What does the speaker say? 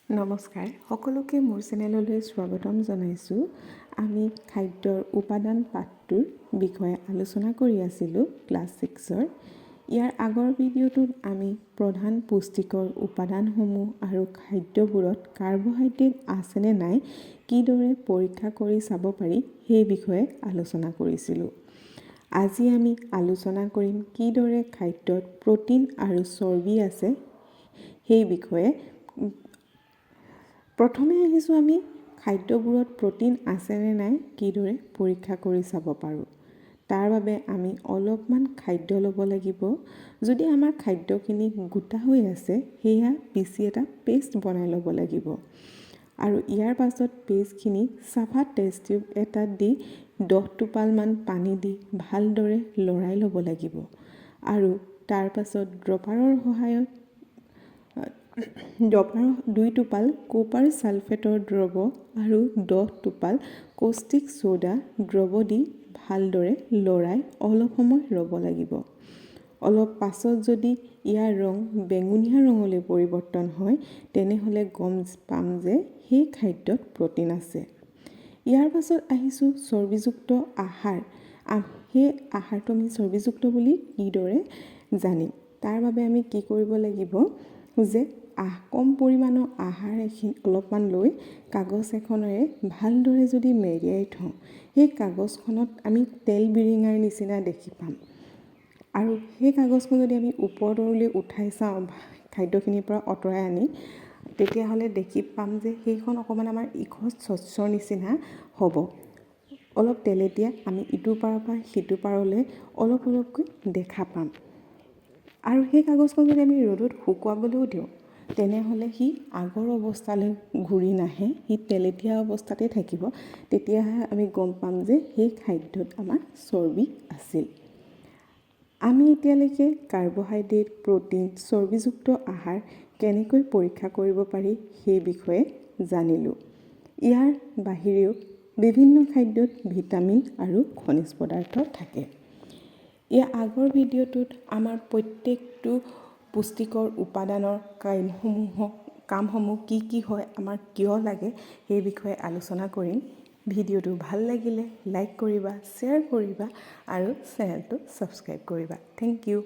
নমস্কাৰ, সকলোকে মোৰ চেনেললৈ স্বাগতম জনাইছোঁ। আমি খাদ্যৰ উপাদান পাঠটোৰ বিষয়ে আলোচনা কৰি আছিলোঁ ক্লাছ 6-ৰ। ইয়াৰ আগৰ ভিডিঅ'টোত আমি প্ৰধান পুষ্টিকৰ উপাদানসমূহ আৰু খাদ্যবোৰত কাৰ্বহাইড্ৰেট আছেনে নাই কিদৰে পৰীক্ষা কৰি চাব পাৰি সেই বিষয়ে আলোচনা কৰিছিলোঁ। আজি আমি আলোচনা কৰিম কিদৰে খাদ্যত প্ৰ'টিন আৰু চৰ্বি আছে সেই বিষয়ে। প্ৰথমে আহিছোঁ আমি খাদ্যবোৰত প্ৰ'টিন আছেনে নাই কিদৰে পৰীক্ষা কৰি চাব পাৰোঁ। তাৰ বাবে আমি অলপমান খাদ্য ল'ব লাগিব। যদি আমাৰ খাদ্যখিনি গোটা হৈ আছে সেয়া পিচি এটা পেষ্ট বনাই ল'ব লাগিব। আৰু ইয়াৰ পাছত পেষ্টখিনি চাফা টেষ্ট টিউব এটাত দি 10 টোপালমান পানী দি ভালদৰে লৰাই ল'ব লাগিব। আৰু তাৰ পাছত ড্ৰপাৰৰ সহায়ত 2 টোপাল কপাৰ ছালফেটৰ দ্ৰৱ আৰু 10 টোপাল কষ্টিক ছ'ডা দ্ৰৱ দি ভালদৰে লৰাই অলপ সময় ৰ'ব লাগিব। অলপ পাছত যদি ইয়াৰ ৰং বেঙুনীয়া ৰঙলৈ পৰিৱৰ্তন হয় তেনেহ'লে গম পাম যে সেই খাদ্যত প্ৰ'টিন আছে। ইয়াৰ পাছত আহিছোঁ চৰ্বিযুক্ত আহাৰ। সেই আহাৰটো আমি চৰ্বিযুক্ত বুলি কিদৰে জানিম। তাৰ বাবে আমি কি কৰিব লাগিব যে কম পৰিমাণৰ আহাৰ অলপমান লৈ কাগজ এখনেৰে ভালদৰে যদি মেৰিয়াই থওঁ সেই কাগজখনত আমি তেল বিৰিঙাৰ নিচিনা দেখি পাম। আৰু সেই কাগজখন যদি আমি ওপৰলৈ উঠাই চাওঁ খাদ্যখিনিৰ পৰা আঁতৰাই আনি তেতিয়াহ'লে দেখি পাম যে সেইখন অকণমান আমাৰ ইখত স্বচ্ছৰ নিচিনা হ'ব। অলপ তেলেতীয়া আমি ইটোৰ পাৰৰ পৰা সিটো পাৰলৈ অলপ অলপকৈ দেখা পাম। আৰু সেই কাগজখন যদি আমি ৰ'দত শুকুৱাবলৈও দিওঁ তেনেহ'লে সি আগৰ অৱস্থালৈ ঘূৰি নাহে, সি তেলেতীয়া অৱস্থাতে থাকিব। তেতিয়াহে আমি গম পাম যে সেই খাদ্যত আমাৰ চৰ্বি আছিল। আমি এতিয়ালৈকে কাৰ্বহাইড্ৰেট, প্ৰ'টিন, চৰ্বিযুক্ত আহাৰ কেনেকৈ পৰীক্ষা কৰিব পাৰি সেই বিষয়ে জানিলোঁ। ইয়াৰ বাহিৰেও বিভিন্ন খাদ্যত ভিটামিন আৰু খনিজ পদাৰ্থ থাকে। ইয়াৰ আগৰ ভিডিঅ'টোত আমাৰ প্ৰত্যেকটো পুষ্টিকৰ উপাদানৰ কামসমূহ কি হয়, আমাৰ কিয় লাগে সেই বিষয়ে আলোচনা কৰিম। ভিডিঅ'টো ভাল লাগিলে লাইক কৰিবা, শ্বেয়াৰ কৰিবা আৰু চেনেলটো ছাবস্ক্ৰাইব কৰিবা। Thank U.